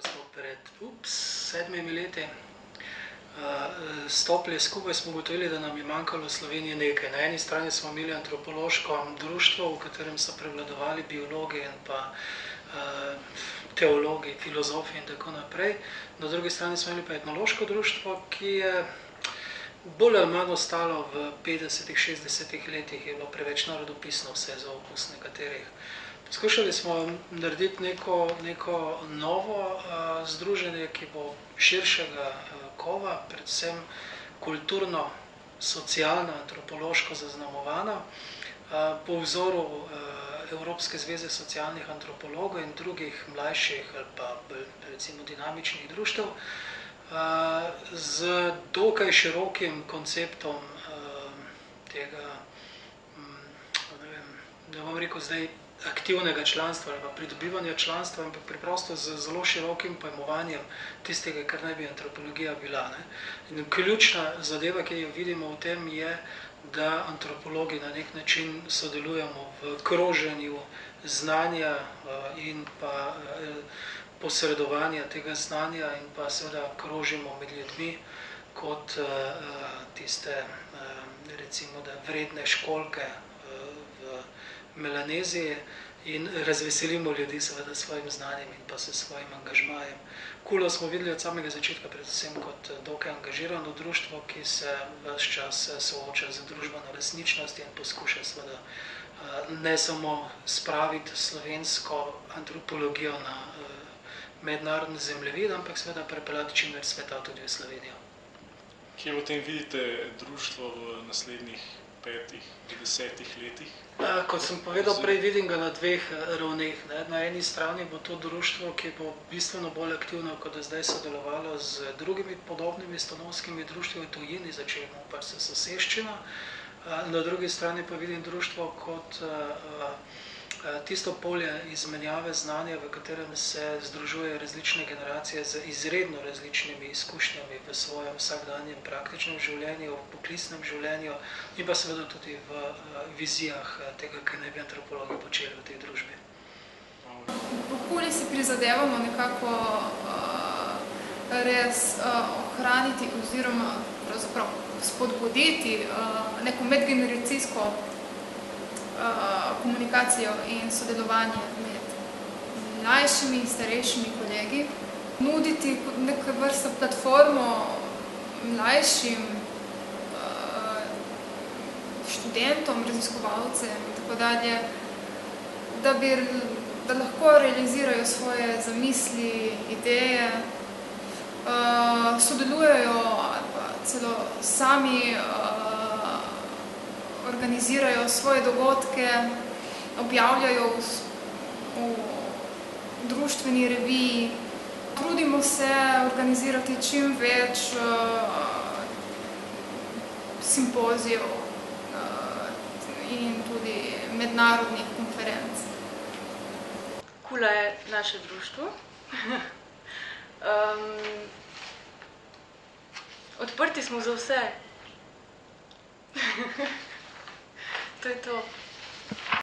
smo pred 7 leti stopili skupaj, smo ugotovili, da nam je manjkalo v Sloveniji nekaj. Na eni strani smo imeli antropološko društvo, v katerem so prevladovali biologi in pa teologi, filozofi in tako naprej. Na drugi strani smo imeli pa etnološko društvo, ki je bolj ali manj ostalo v 50-ih, 60-ih letih, je bilo preveč narodopisno vse za okus nekaterih. Poskušali smo narediti neko novo združenje, ki bo širšega kova, predvsem kulturno, socialno, antropološko zaznamovano, po vzoru Evropske zveze socialnih antropologov in drugih mlajših ali pa recimo dinamičnih društev, z dokaj širokim konceptom tega, ne bom rekel zdaj, aktivnega članstva ali pa pridobivanja članstva, ampak preprosto z zelo širokim pojmovanjem tistega, kar naj bi antropologija bila. In ključna zadeva, ki jo vidimo v tem, je, da antropologi na nek način sodelujemo v kroženju znanja in pa posredovanja tega znanja in pa seveda krožimo med ljudmi kot tiste, recimo, da vredne školjke v Melaneziji in razveselimo ljudi seveda svojim znanjem in pa s svojim angažmajem. Kulo smo videli od samega začetka predvsem kot dokaj angažirano društvo, ki se ves čas sooča z družbeno resničnostjo in poskuša seveda ne samo spraviti slovensko antropologijo na mednarodni zemljevid, ampak seveda prepeljati čim več sveta tudi v Slovenijo. Kje potem vidite društvo v naslednjih 5-10 letih? Kot sem povedal prej, vidim ga na dveh ravneh. Na eni strani bo to društvo, ki bo bistveno bolj aktivno, kot je zdaj sodelovalo z drugimi podobnimi stanovskimi društvi v tujini, začnemo pa s soseščino. Na drugi strani pa vidim društvo kot tisto polje izmenjave znanja, v katerem se združujejo različne generacije z izredno različnimi izkušnjami v svojem vsakdanjem praktičnem življenju, v poklicnem življenju in pa seveda tudi v vizijah tega, kaj naj bi antropologi počeli v tej družbi. V Puli si prizadevamo nekako res ohraniti oziroma pravzaprav spodbuditi neko medgeneracijsko komunikacijo in sodelovanje med mlajšimi in starejšimi kolegi, nuditi neke vrste platformo mlajšim študentom, raziskovalcem in tako dalje, da lahko realizirajo svoje zamisli, ideje, sodelujejo ali pa celo sami organizirajo svoje dogodke, objavljajo v društveni reviji. Trudimo se organizirati čim več simpozijev in tudi mednarodnih konferenc. Kula je naše društvo. Odprti smo za vse. To je to.